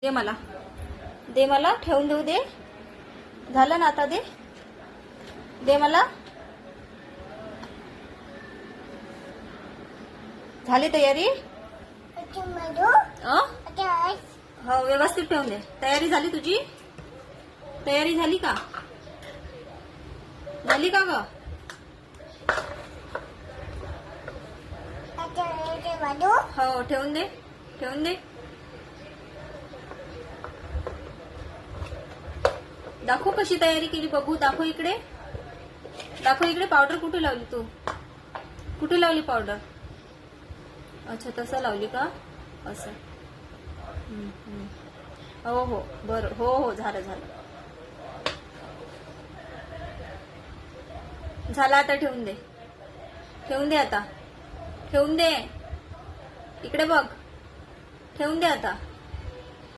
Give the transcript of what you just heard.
दे मला, दे मला, ठेवून देऊ दे. झालं ना आता, दे दे मला. झाली तयारी? हो, व्यवस्थित ठेवून दे. तयारी झाली तुझी? तयारी झाली का? झाली का ग? हो, ठेवून दे, ठेवून दे. दाखव कशी तयारी केली बघू. दाखव इकडे, दाखव इकडे. पावडर कुठे लावली तू? कुठे लावली पावडर? अच्छा, तसं लावली का? असं. हो हो, बरं. हो हो, झालं झालं. झालं आता, ठेवून दे. ठेवून दे आता, ठेवून दे. इकडे बघ, ठेवून दे आता.